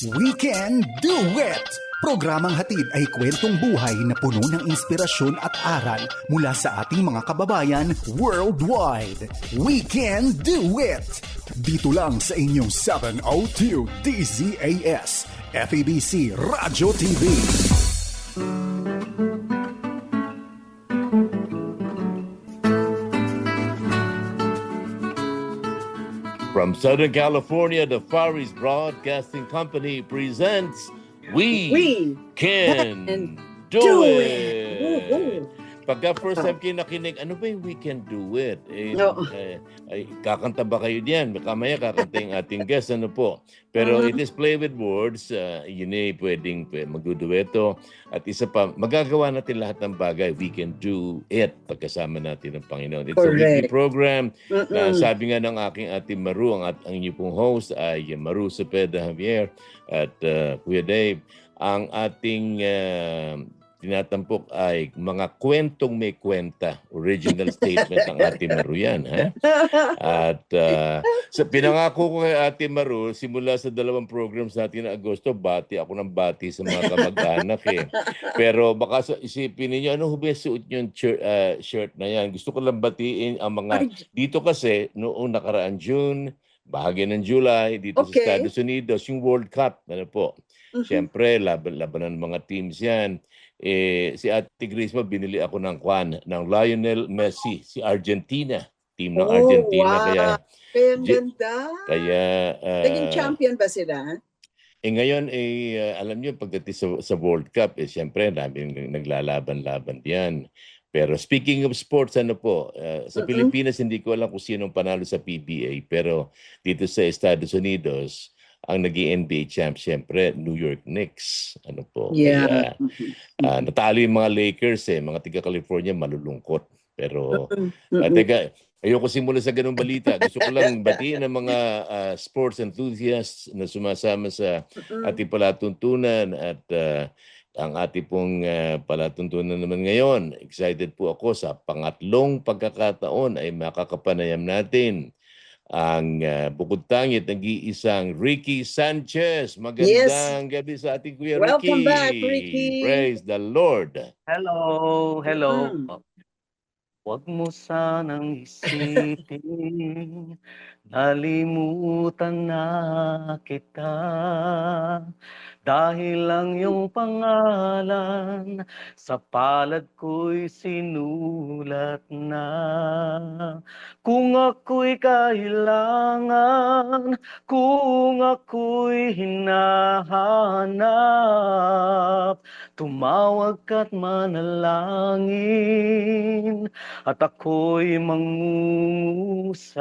We Can Do It! Programang hatid ay kwentong buhay na puno ng inspirasyon at aral mula sa ating mga kababayan worldwide. We Can Do It! Dito lang sa inyong 702 DZAS, FEBC Radio TV. From Southern California, the Far East Broadcasting Company presents We Can Do It! Woo-hoo. Pagka first time kayo nakinig, ano ba yung We Can Do It? No. Ay, kakanta ba kayo diyan? Kamaya kakanta yung ating guest, ano po? Pero it is play with words. Yun ay pwedeng magdudueto. At isa pa, magagawa natin lahat ng bagay. We can do it pagkasama natin ng Panginoon. It's a weekly program. Na sabi nga ng aking Ate Maru, ang inyong pong host ay Maru Cepeda Javier at Kuya Dave. Ang ating tinatampok ay mga kwentong may kwenta. Original statement ng Ate Maru yan. Ha? At pinangako ko kay Ate Maru, simula sa dalawang programs natin na Agosto, bati ako ng bati sa mga kamag-anak eh. Pero baka isipin ninyo, ano ba suot yung shirt na yan? Gusto ko lang batiin ang mga, dito kasi noong nakaraan June, bahagi ng July, dito sa Estados Unidos, yung World Cup. Ano po? Siyempre, labanan ng mga teams yan. Si Ate Grace mo, binili ako ng Lionel Messi, si Argentina. Team ng Argentina. Wow. Kaya ang ganda. Kaya Naging champion ba sila? ngayon, alam niyo, pagdating sa World Cup, siyempre, daming naglalaban-laban yan. Pero speaking of sports, ano po, sa Pilipinas, hindi ko alam kung sinong panalo sa PBA. Pero dito sa Estados Unidos, ang nag-NBA champ, siyempre, New York Knicks. Ano po? Yeah. Kaya, natalo yung mga Lakers, mga taga-California, malulungkot. Pero, teka, ayoko simula sa ganung balita. Gusto ko lang batiin ng mga sports enthusiasts na sumasama sa ating palatuntunan at ang ating pong palatuntunan naman ngayon. Excited po ako sa pangatlong pagkakataon ay makakapanayam natin ang bukod tangit, nag-iisang Ricky Sanchez. Magandang gabi sa ating Kuya Ricky. Welcome back, Ricky. Praise the Lord. Hello. Huwag mo sanang isipin, nalimutan na kita. Dahil ang iyong pangalan sa palad ko'y sinulat na. Kung ako'y kailangan, kung ako'y hinahanap, tumawag ka't manalangin, at ako'y mangungusap.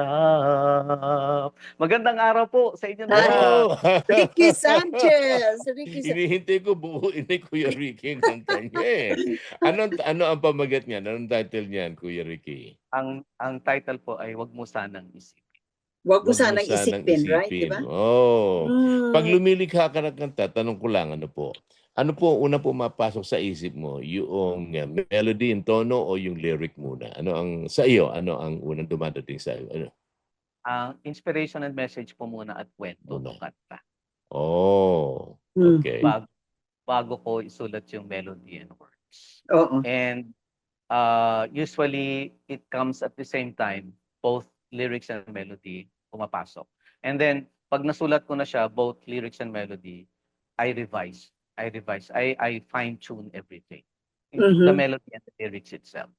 Magandang araw po sa inyo Wow! Ricky Sanchez. Hinihintay ko buuin ni Kuya Ricky ang kanta niya eh. Ano ang pamagat niyan? Anong title niyan, Kuya Ricky? Ang title po ay Huwag mo sanang isipin. Huwag mo sanang isipin, right? Diba? Oh. Pag lumilikha ka ng kanta, tanong ko lang, ano po una po mapasok sa isip mo? Yung melody, yung tono, o yung lyric muna? Ano ang unang dumadating sa iyo? Ano? Inspiration and message po muna at kwento ng kanta. Oh, okay. Bago ko isulat yung melody and words. Oo. And usually, it comes at the same time, both lyrics and melody pumapasok. And then, pag nasulat ko na siya, both lyrics and melody, I revise. I fine-tune everything. The melody and the lyrics itself.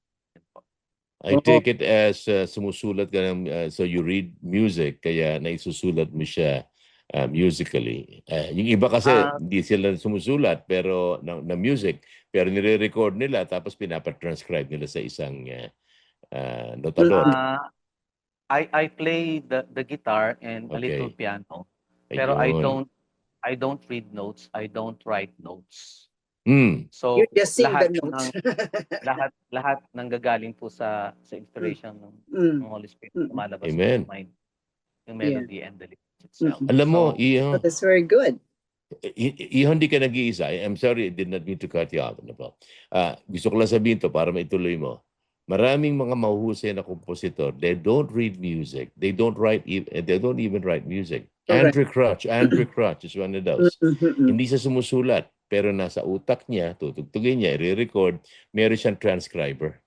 I take it as sumusulat ka ng, so you read music, kaya naisusulat mo siya musically. Yung iba kasi hindi sila sumusulat pero na music, pero nire-record nila tapos pinapatranscribe nila sa isang notador. I play the guitar and a little piano. Pero Ayun. I don't read notes, I don't write notes. So You just sing the notes. lahat nanggagaling po sa inspiration ng Holy Spirit, lumalabas Amen. sa mind, yung melody and the lyrics itself. Alam mo, So, that's very good. Hindi ka nag-iisa. I'm sorry, I did not mean to cut you off. Gusto ko lang sabihin to para maituloy mo. Maraming mga mahuhusay na kompositor, they don't read music. They don't even write music. Andrew Crutch is one of those. Mm-mm. Hindi siya sumusulat, pero nasa utak niya, tutugtugin niya, i-record, meron siyang transcriber.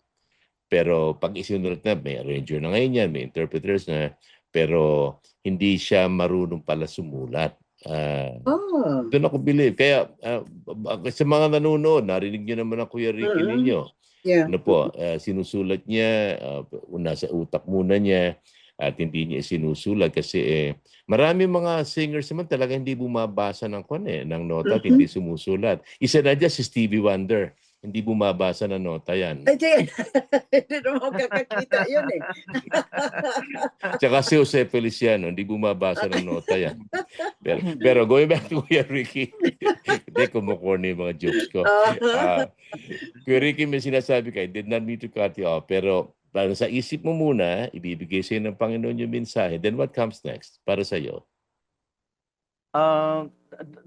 Pero pag isinulat na, may arranger na ngayon yan, may interpreters na, pero hindi siya marunong pala sumulat. Oh. Doon ako believe. Kaya sa mga nanonood, narinig niyo naman ang Kuya Ricky ninyo. Yeah. Ano po, sinusulat niya, nasa utak muna niya, at hindi niya sinusulat kasi marami mga singers naman talaga hindi bumabasa ng ng nota at hindi sumusulat. Isa na dyan si Stevie Wonder. Hindi bumabasa ng nota yan. Ay, hindi naman kakakita yun eh. Tsaka si Jose Feliciano, hindi bumabasa ng nota yan. Pero going back to Kuya Ricky, hindi kumukorny yung mga jokes ko. Kuya Ricky, may sinasabi ka, I did not mean to cut you off, pero para sa isip mo muna, ibibigay sa'yo ng Panginoon yung mensahe. Then what comes next para sa'yo?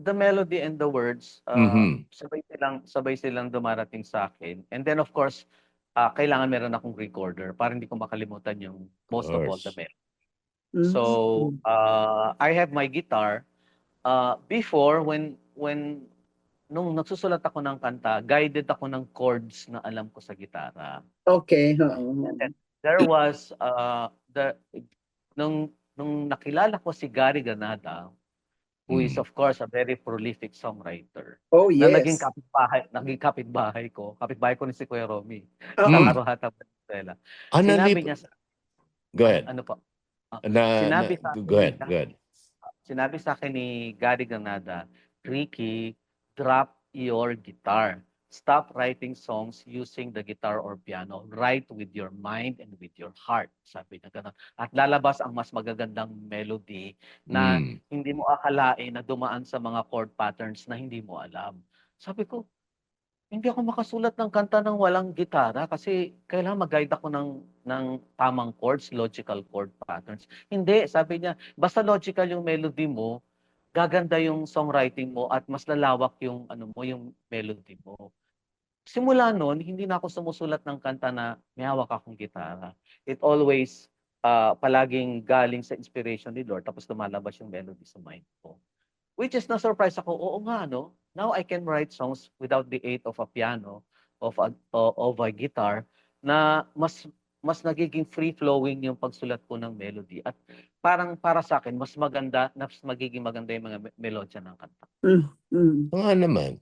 The melody and the words, sabay silang dumarating sa akin. And then of course, kailangan meron akong recorder para hindi ko makalimutan yung most of all the melody. So, I have my guitar. Before, nung nagsusulat ako ng kanta, guided ako ng chords na alam ko sa gitara. Okay. There was, nung nakilala ko si Gary Granada, who is of course a very prolific songwriter. Oh, yes. Na naging kapitbahay ko ni si Kuya Romy. Sa Karuhata, Venezuela. Sinabi niya sa... Go ahead. Ano po? Go ahead. Sinabi sa akin ni Gary Granada, Ricky, drop your guitar. Stop writing songs using the guitar or piano. Write with your mind and with your heart. Sabi niya gano'n. At lalabas ang mas magagandang melody na hindi mo akalain na dumaan sa mga chord patterns na hindi mo alam. Sabi ko, hindi ako makasulat ng kanta ng walang gitara kasi kailangan mag-guide ako ng tamang chords, logical chord patterns. Hindi, sabi niya, basta logical yung melody mo, gaganda yung songwriting mo at mas lalawak yung yung melody mo. Simula noon, hindi na ako sumusulat ng kanta na may hawak akong gitara. It always palaging galing sa inspiration ni Lord tapos lumalabas yung melody sa mind ko. Which is na-surprise ako, oo nga, no? Now I can write songs without the aid of a piano, of a guitar, na mas nagiging free-flowing yung pagsulat ko ng melody. At parang para sa akin, mas magiging maganda yung mga melodya ng kanta.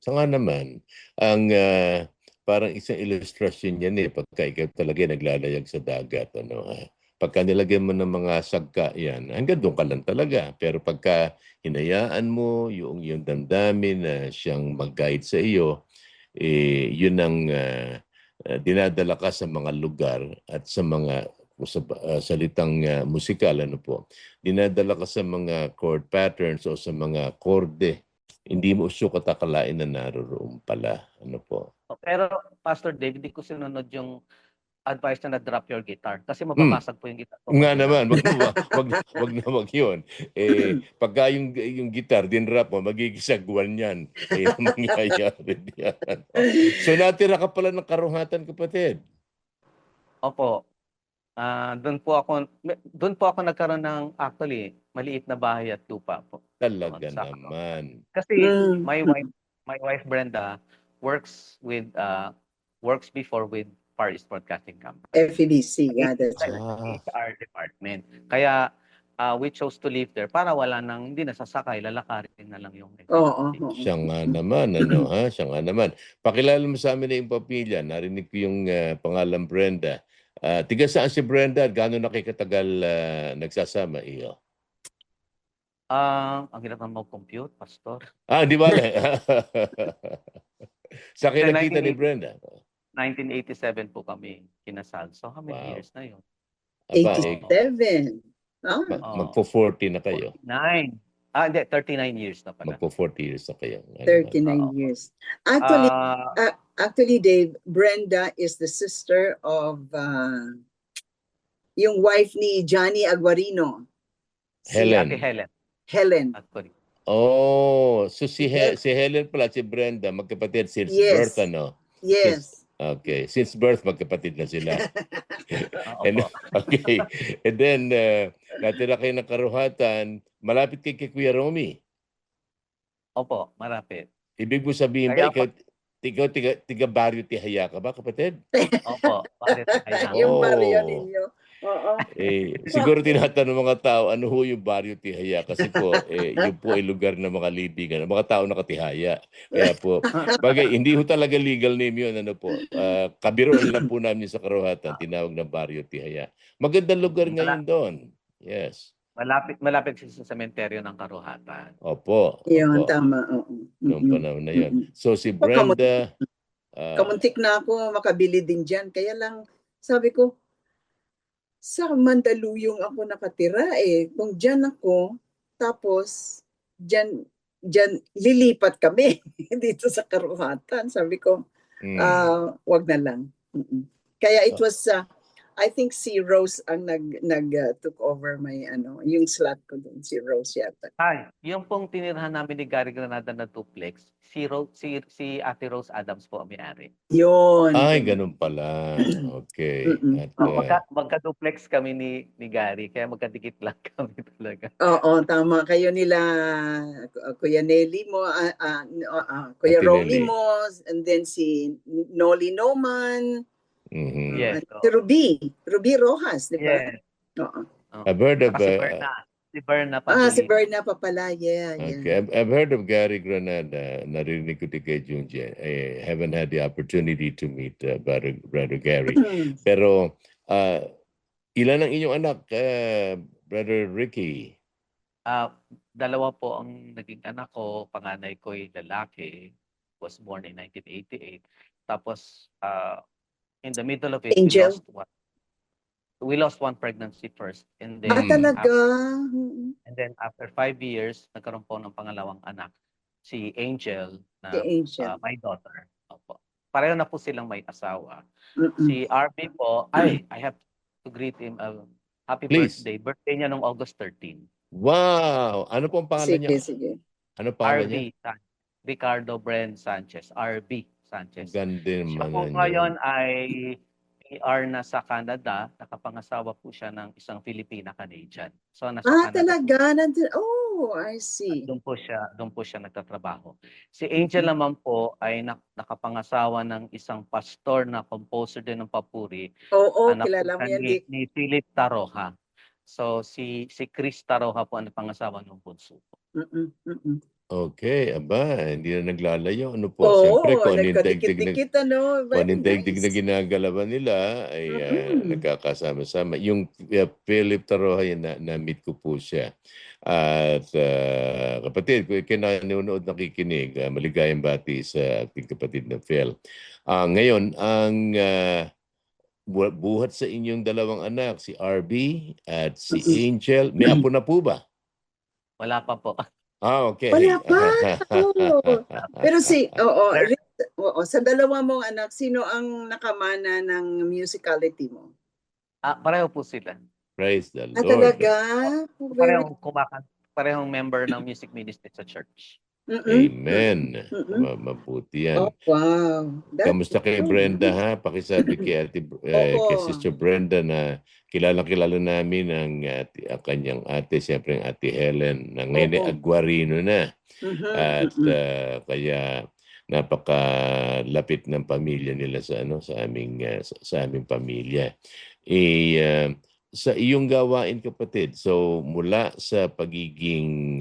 Sanga naman. Ang parang isang illustration yan pagka ikaw talaga naglalayag sa dagat. Pagka nilagyan mo ng mga sagka yan, hanggang doon ka lang talaga. Pero pagka hinayaan mo yung damdamin na siyang mag-guide sa iyo, yun ang dinadala ka sa mga lugar at sa mga salitang musikal, dinadala ka sa mga chord patterns o sa mga korde. Hindi mo sukat akalain na naroroon pala. Pero Pastor David, hindi ko sinunod yung advice na drop your guitar kasi mababasag po yung guitar. Nga naman, wag yun. Pagka yung guitar din-drop mo, magigisagwan yan. Mangyayari yan. So natira ka pala ng Karuhatan, kapatid. Opo. Doon po ako nagkaroon ng actually maliit na bahay at lupa po. Talaga naman. Kasi my wife Brenda works before with Far East Broadcasting Company. FEBC, yeah, that's right. HR department. Kaya we chose to live there para hindi nasasakay, lalakarin na lang yung Siya nga naman, Siya nga naman. Pakilala mo sa amin na yung pamilya. Narinig ko yung pangalan Brenda. Tiga saan si Brenda? Gano'n nakikatagal nagsasama iyo? Ang hirap naman mag-compute, Pastor. Di ba? Sa kayo nakita ni Brenda? 1987 po kami kinasal. So, how many years na yun? 87. Magpo-40 na kayo. 9. Hindi, 39 years na pala. Magpo-40 years na kayo. 39 years. Actually, Dave, Brenda is the sister of yung wife ni Johnny Aguarino. Helen. Helen. So si Helen pala, si Brenda, magkapatid since birth, Yes. Okay, since birth magkapatid na sila. And then natira kayo ng Karuhatan, malapit kay Kuya Romy. Opo, marapit. Ibig mo sabihin ba, Kaya ikaw, tiga Barrio Tihaya ka ba, kapatid? Opo, bakit kaya? Yung baryo Oh. ninyo. Oo. Siguro tinatanong mga tao, ano ho yung Barrio Tihaya? Kasi po, yun po ay lugar ng mga libigan, ng mga tao nakatihaya. Kaya po, bagay, hindi ho talaga legal name yun. Ano po, kabiruan lang po namin sa Karuhatan, tinawag na Barrio Tihaya. Magandang lugar ngayon doon. Yes. Malapit siya sa sementeryo ng Karuhatan. Opo, Yun, opo. tama. Oo. Noong panahon na yun. Mm-mm. So si O, Brenda, kamuntik na ako makabili din dyan. Kaya lang, sabi ko, sa Mandaluyong ako nakatira eh. Kung dyan ako, tapos dyan, lilipat kami dito sa Karuhatan. Sabi ko, wag na lang. Mm-mm. Kaya it was, I think si Rose ang took over my yung slot ko doon, si Rose yata. Yung pong tinirahan namin ni Gary Granada na duplex, si Ate Rose Adams po ang may-ari. Yun. ay, ganun pala. Okay. At, Magka-duplex kami ni Gary, kaya magkadikit lang kami talaga. Oo, tama. Kayo nila, Kuya Nelly mo, Kuya Ate Romy Nelly. mo, and then si Noli Noman, Mhm. Yes. si Ruby Rojas, di ba? Yes. Oo. I've heard of Si Berna Si Padulino. Berna pa pala, yeah. Okay. I've heard of Gary Granada. Narinig ko din kay Junjie. I haven't had the opportunity to meet Brother Gary. Pero ilan ang inyong anak, Brother Ricky? Dalawa po ang naging anak ko. Panganay ko ay lalaki. Was born in 1988. Tapos, in the middle of it, Angel. we lost one pregnancy first. And then, Talaga? And then after 5 years, nagkaroon po ng pangalawang anak, si Angel, na Si Angel. my daughter. Opo. Pareho na po silang may asawa. Mm-mm. Si RB po, I have to greet him. Happy Please. birthday. Birthday niya noong August 13. Wow! Ano pong pangalan niya? Sige. Ano pangalan niya? Ricardo Bren Sanchez. RB Sanchez. Ganda Siya naman po yun. ngayon ay PR na sa Canada. Nakapangasawa po siya ng isang Filipina-Canadian. So nasa Canada Talaga? po. Oh, I see. Doon po siya nagtatrabaho. Si Angel naman po ay nakapangasawa ng isang pastor na composer din ng papuri. Oo, Anak kilala po mo siya yan, ni Philip Taroja. So si Chris Taroja po ang pangasawa ng bunso po. Okay, hindi na naglalayo. Ano po? Oo, Siyempre, kung anong nagkadikit-dikit, very na nice. ginagalaban nila ay nagkakasama-sama. Yung Philip Taroja, na-meet ko po siya. At kapatid, kung kinanonood nakikinig, maligayang bati sa ating kapatid na Phil. Ngayon, ang buhat sa inyong dalawang anak, si RB at si Angel, may apo na po ba? Wala pa po. Okay. Wala pa. Pero sa dalawa mong anak, sino ang nakamana ng musicality mo? Pareho po sila. Praise the Lord. Talaga? Parehong member ng music ministry sa church. Amen. Mabuti yan. Oh, wow. Kamusta kay Brenda, ha? Pakisabi kay Sister Brenda na kilala namin ang kanyang ate, siyempre ang ate Helen, na ngayon ay Aguarino na. At kaya napakalapit ng pamilya nila sa aming pamilya. Sa iyong gawain, kapatid, so mula sa pagiging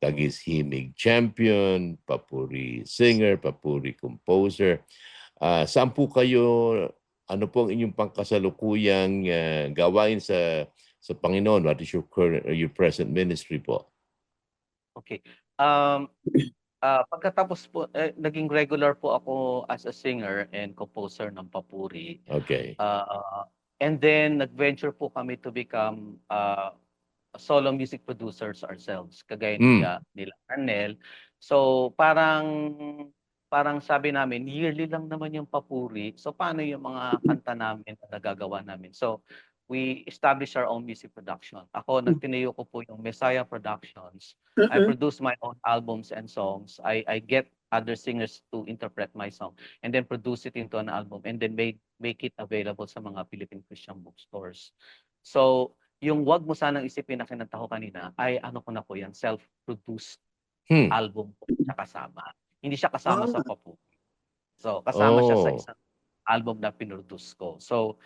tagis-himig champion, papuri singer, papuri composer, saan po kayo, ano po ang inyong pangkasalukuyang gawain sa Panginoon? What is your present ministry po? Okay. Pagkatapos po, naging regular po ako as a singer and composer ng papuri. Okay. And then, nag-venture po kami to become solo music producers ourselves, kagaya nila Arnel. So, parang sabi namin, yearly lang naman yung papuri. So, paano yung mga kanta namin na nagagawa namin? So, we established our own music production. Ako, nagtinayo ko po yung Messiah Productions. I produce my own albums and songs. I get other singers to interpret my song and then produce it into an album and then make it available sa mga Philippine Christian bookstores. So, yung wag mo sanang isipin na kinanta ko kanina ay ano ko na po yan, self-produced Hmm. album po siya kasama. Hindi siya kasama sa Ah, Papuri. So, kasama siya sa Oh. isang album na pinroduce ko. So,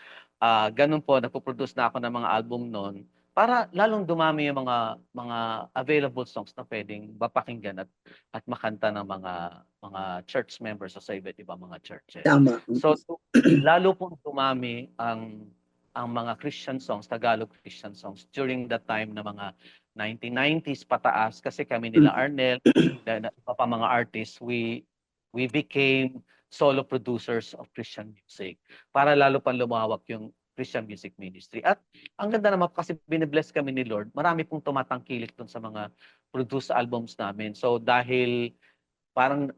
ganun po, nagpo-produce na ako ng mga album noon para lalong dumami yung mga available songs na pwedeng mapakinggan at makanta ng mga church members sa iba't ibang mga churches. tama. So, lalo pong dumami ang mga Christian songs, Tagalog Christian songs during the time na mga 1990s pataas kasi kami nila Arnel, iba pa mga artists, we became solo producers of Christian music para lalo pang lumawak yung Christian music ministry. At ang ganda naman kasi binibless kami ni Lord, marami pong tumatangkilik dun sa mga produced albums namin. So dahil parang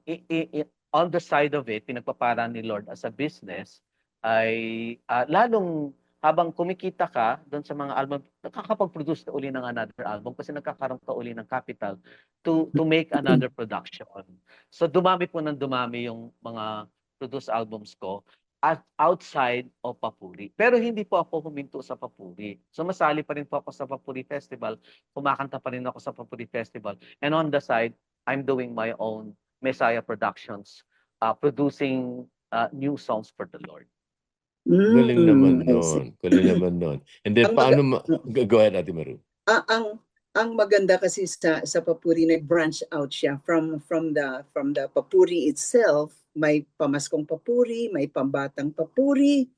on the side of it, pinagpaparan ni Lord as a business, ay lalong habang kumikita ka doon sa mga album, nakakapag-produce ka uli ng another album kasi nagkakaroon ka uli ng capital to make another production. So dumami po ng dumami yung mga produced albums ko at outside of Papuri. Pero hindi po ako huminto sa Papuri. So masali pa rin po ako sa Papuri Festival, kumakanta pa rin ako sa Papuri Festival. And on the side, I'm doing my own Messiah Productions, producing new songs for the Lord. Galing naman I see. nun. Galing naman nun. And then, Ang paano maga- go ahead, Ate Maru. ang maganda kasi sa Papuri, nag-branch out siya from the Papuri itself. May pamaskong Papuri, may pambatang Papuri,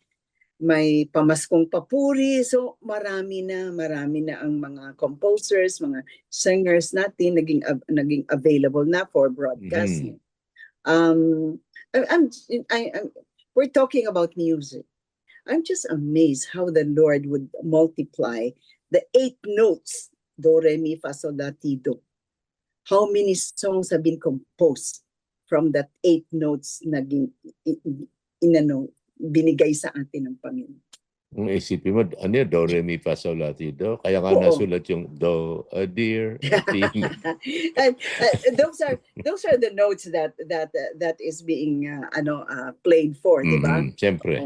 may pamaskong Papuri. So marami na ang mga composers, mga singers natin naging available na for broadcasting. We're talking about music. I'm just amazed how the Lord would multiply the 8 notes, do, re, mi, fa, sol, la, ti, do. How many songs have been composed from that 8 notes na binigay sa atin ng Panginoon? Kung isipin mo, ano yun, do, re, mi, fa, sol, la, ti, do. Kaya nga Oo. nasulat yung do, a deer, a ti. And, those are the notes that is being played for, di ba? Siyempre. O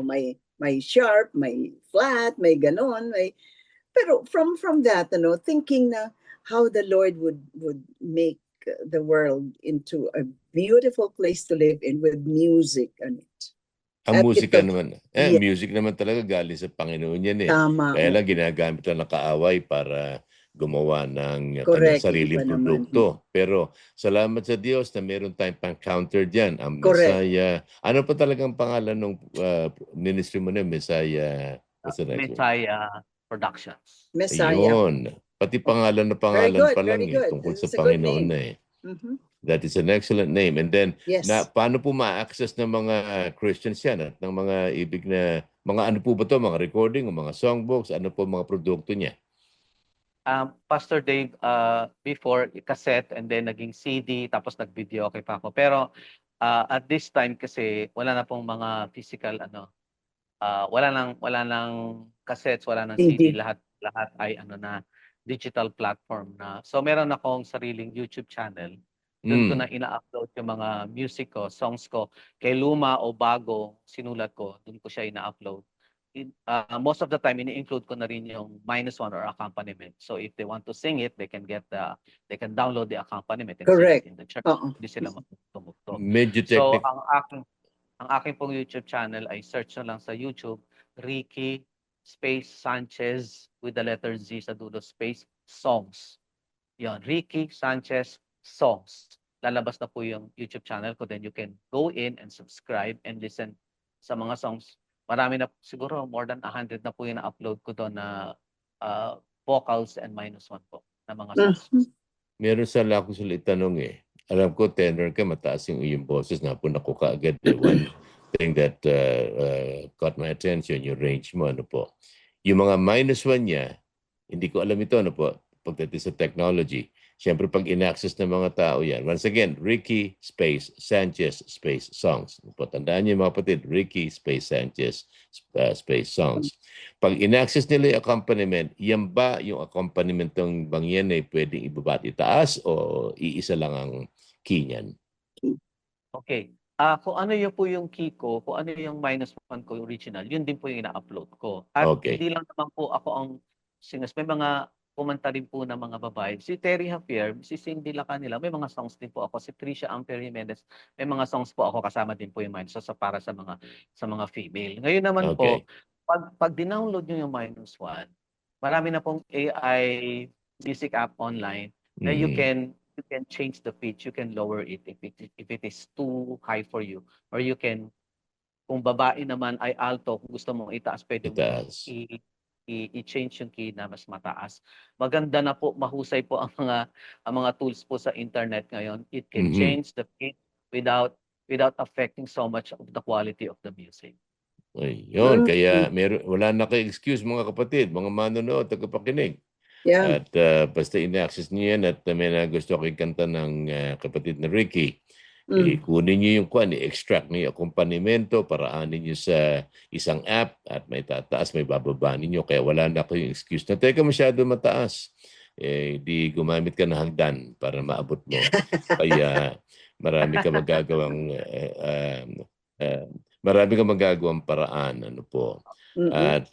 may sharp, may flat, may ganon, pero from that thinking na how the Lord would make the world into a beautiful place to live in with music on it. Ang At musika ito, naman, yeah. music naman talaga galing sa Panginoon yan eh. Tama. Kaya lang ginagamit lang ng kaaway para gumawa ng kanyang Correct, sariling iba naman. produkto. Pero salamat sa Diyos na meron tayong pang-counter dyan. Ang Correct. Messiah, ano pa talagang pangalan ng ministry mo na Messiah? What's the next word? Messiah Productions. Messiah. Ayun. Pati pangalan na Very pangalan good, pa lang very good. tungkol sa It's a good Panginoon name. na eh. Mhm. That is an excellent name. And then, Yes. paano po ma-access ng mga Christians yan at ng mga ibig na, mga ano po ba to, mga recording o mga songbooks, ano po mga produkto niya? Pastor Dave, before cassette and then naging CD, tapos nag-video okay pa ako. Pero at this time kasi wala na pong mga physical wala nang cassettes, wala nang CD, CD. lahat ay na digital platform na. So meron akong sariling YouTube channel. Doon ko na ina-upload yung mga music ko, songs ko, kay luma o bago sinulat ko, doon ko siya ina-upload. Most of the time ini-include ko na rin yung -1 or accompaniment. So if they want to sing it, they can download the accompaniment and Correct. sing it in the church. Oo. Hindi sila tumugtog. Medyo So technical. ang aking pong YouTube channel ay search na lang sa YouTube, Ricky space Sanchez with the letter Z sa dulo space songs. Yon, Ricky Sanchez Songs. Lalabas na po yung YouTube channel ko, then you can go in and subscribe and listen sa mga songs. Marami na siguro more than 100 na po yung na-upload ko doon na vocals and -1 po na mga songs. Meron sa ako sila itanong eh. Alam ko, tenor ka, mataas yung iyong boses. Napunak ko kaagad. One thing that caught my attention, yung range mo, ano po. Yung mga -1 niya, hindi ko alam ito, ano po, pagdating sa technology. Siyempre, pag in-access ng mga tao yan. Once again, Ricky space Sanchez space songs. Po, tandaan niyo mga kapatid, Ricky space Sanchez space songs. Pag in-access nila yung accompaniment, yan ba yung accompaniment ng bang yan ay pwedeng ibaba at itaas o iisa lang ang key niyan? Okay. Kung ano yung po yung key ko, kung ano yung -1 ko original, yun din po yung ina-upload ko. At Okay. hindi lang naman po ako ang singers. May mga kumanta rin po ng mga babae. Si Terry Javier, si Cindy Lacanila, may mga songs din po ako. Si Trisha Ampere Jimenez, may mga songs po ako kasama din po yung Minus One, so para sa mga female. Ngayon naman po, Okay. pag dinownload niyo yung Minus One, marami na pong AI music app online na you Mhm. can change the pitch, you can lower it if it is too high for you, or you can, kung babae naman ay alto, kung gusto mong itaas, pwede mo Itaas. i-change yung key na mas mataas. Maganda na po, mahusay po ang mga tools po sa internet ngayon. It can Mhm. change the pitch without affecting so much of the quality of the music. Ayun, kaya Mm. wala na kayong excuse mga kapatid, mga manonood, tagapakinig. Yeah. At basta ina-access niyo yan at may nagusto kayong kanta ng kapatid na Ricky, kunin niyo yung i-extract niyo yung accompanimento, paraanin niyo sa isang app at may tataas, may bababa ninyo. Kaya wala na kayong excuse na, teka, masyado mataas. Di gumamit ka ng hagdan para maabot mo. Kaya marami ka magagawang uh, marami ka magagawang paraan. Ano po. Mm-mm. At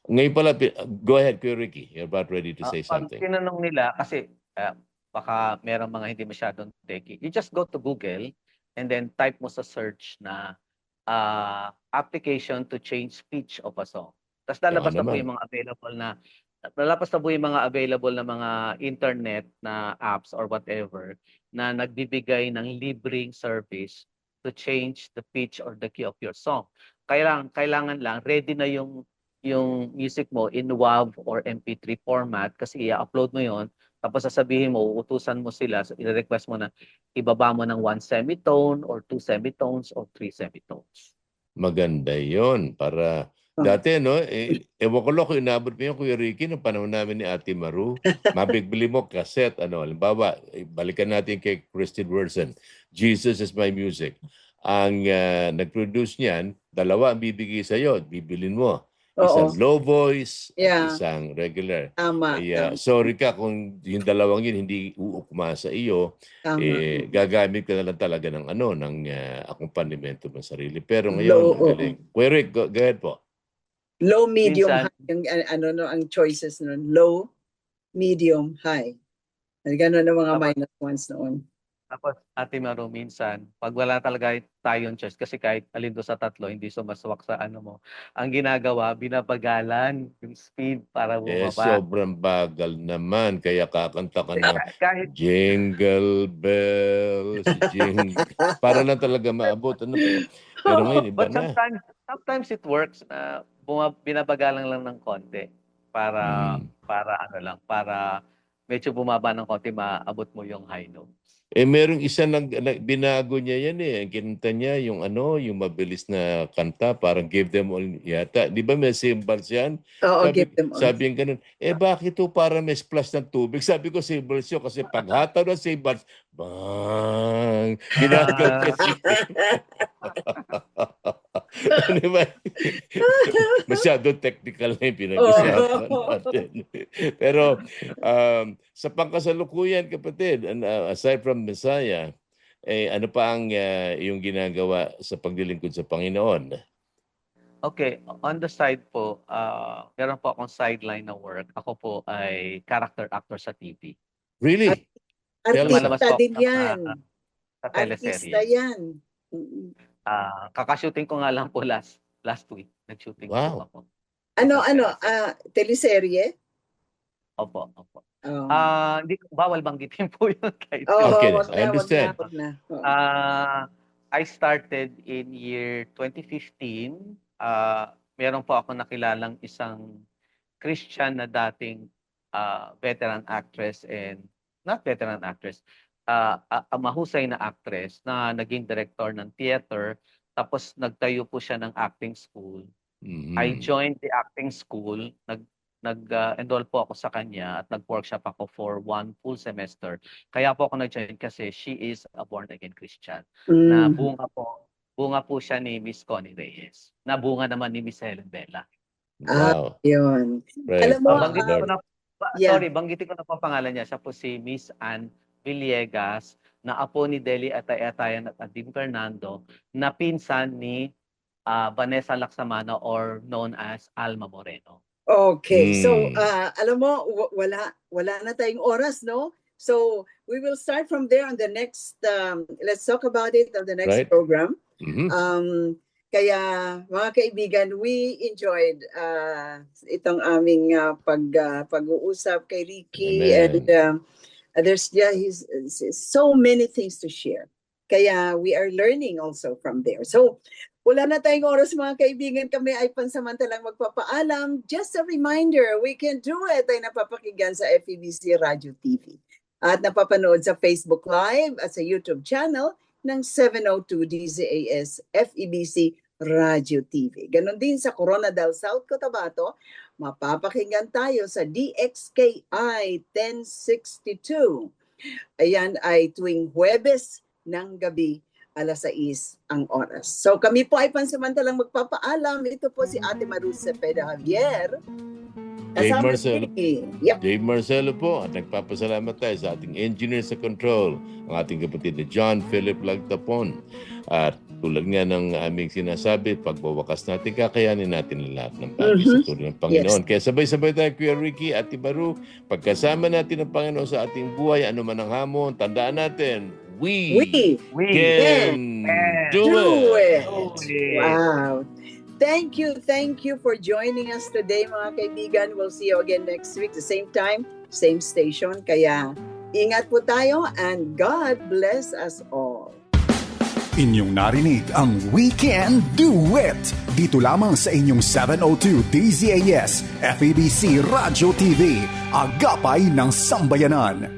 ngayon pala, go ahead, Kuya Ricky. You're about ready to say Pag something. tinanong nila, kasi baka merong mga hindi masyadong techie, you just go to Google and then type mo sa search na application to change pitch of a song. Tapos Baka lalabas na po naman. yung mga available na mga internet na apps or whatever na nagbibigay ng libreng service to change the pitch or the key of your song. Kailangan lang ready na yung music mo in WAV or MP3 format, kasi i-upload mo yon, tapos sasabihin mo, uutusan mo sila, i-request mo na ibaba mo ng 1 semitone or 2 semitones or 3 semitones. Maganda yon para dati, no? Ewan ko lang kung inabot mo yun, Kuya Ricky, noong panahon namin ni Ate Maru. Mabigbili mo cassette, halimbawa, balikan natin kay Christine Wilson, Jesus is My Music. Ang nag-produce niyan, dalawa ang bibigay sa'yo, bibilin mo. Isang Oo. low voice at Yeah. isang regular. Tama. Kaya sorry ka kung yung dalawang yun hindi uukma sa iyo, Tama. gagamit ka na lang talaga ng accompanimento mo sarili. Pero Low, ngayon, ang galing. Kuya Rick, go ahead po. low, medium, Minsan, high. Yung, ang choices nun. Low, medium, high. Gano'n ang mga tapos minus ones noon. Tapos, Ate Maru, minsan, pag wala talaga tayong choice, kasi kahit alin doon sa tatlo, hindi sumaswak sa ano mo, ang ginagawa, binabagalan yung speed para bumaba. Sobrang bagal naman. Kaya kakanta ka ng Kahit, Jingle Bells, Jingle. Para lang talaga maabot. Ano po? Pero ngayon, iba but na. sometimes it works na binabagalan lang ng konti para, Mm. para medyo bumaba ng konti, maabot mo yung high notes. Merong isa binago niya yan Ang kinanta niya yung yung mabilis na kanta, parang Give Them All yata. Di ba may cymbals yan? Oo, give them all. Sabi yung ganun, bakit to para may splash ng tubig? Sabi ko cymbals yun kasi paghataw ng cymbals, bang! Ginagawa kasi. Ano ba? Masyado technical na yung pinag-usapan natin. Pero sa pangkasalukuyan, kapatid, aside from Messiah, ano pa ang yung ginagawa sa paglilingkod sa Panginoon? Okay, on the side po, meron po akong sideline na work. Ako po ay character actor sa TV. Really? Tell us. Lumalabas Artista po din ako yan. sa Artista teleserye. yan. Kakashooting ko nga lang po last week. Nag-shooting po Wow. ako. Ano, Teleserye. teleserye? Opo. Oh. Hindi bawal banggitin po yung title. Okay, wag I understand. Wag na. I started in year 2015. Meron po ako nakilalang isang Christian na dating veteran actress, and not veteran actress, a mahusay na actress na naging director ng theater, tapos nagtayo po siya ng acting school. I joined the acting school, nag-enroll po ako sa kanya at nag-workshop ako for 1 full semester. Kaya po ako nag-join kasi she is a born-again Christian. Na bunga po siya ni Miss Connie Reyes. Na bunga naman ni Miss Helen Bella. Wow. Yun. Praise Alam mo, the Lord. Banggitin ko na po pangalan niya. Siya po si Miss Ann Villegas, na apo ni Deli Atay-Atayan at Adim Fernando, na pinsan ni Vanessa Laksamana, or known as Alma Moreno. Okay. So, Hmm. alam mo, wala na tayong oras, no? So, we will start from there on the next, let's talk about it on the next Right. program. Mhm. Kaya, mga kaibigan, we enjoyed itong aming pag-uusap kay Ricky. Amen. And there's so many things to share. Kaya we are learning also from there. So, wala na tayong oras mga kaibigan. Kami ay pansamantalang magpapaalam. Just a reminder, We Can Do It ay napapakinggan sa FEBC Radio TV. At napapanood sa Facebook Live at sa YouTube channel ng 702 DZAS FEBC Radio TV. Ganon din sa Coronadal South Cotabato, mapapakinggan tayo sa DXKI 1062. Ayan ay tuwing Huwebes ng gabi, alas 6 ang oras. So kami po ay pansamantalang magpapaalam. Ito po si Ate Maru Cepeda Javier. Dave Kasama Marcelo. Yep. Dave Marcelo po at nagpapasalamat tayo sa ating engineer sa control, ang ating kapatid na John Philip Lagtapon. At tulad nga ng aming sinasabi, pagbawakas natin, kakayanin natin ang lahat ng bagay sa tulong ng Panginoon. Kaya sabay-sabay tayo, Kuya Ricky at Ibaru, pagkasama natin ang Panginoon sa ating buhay, ano man ang hamon, tandaan natin, we can do it. Wow. Thank you for joining us today mga kaibigan. We'll see you again next week, the same time, same station. Kaya ingat po tayo and God bless us all. Inyong narinig ang We Can Do It dito lamang sa inyong 702 DZAS FEBC Radio TV, agapay ng sambayanan.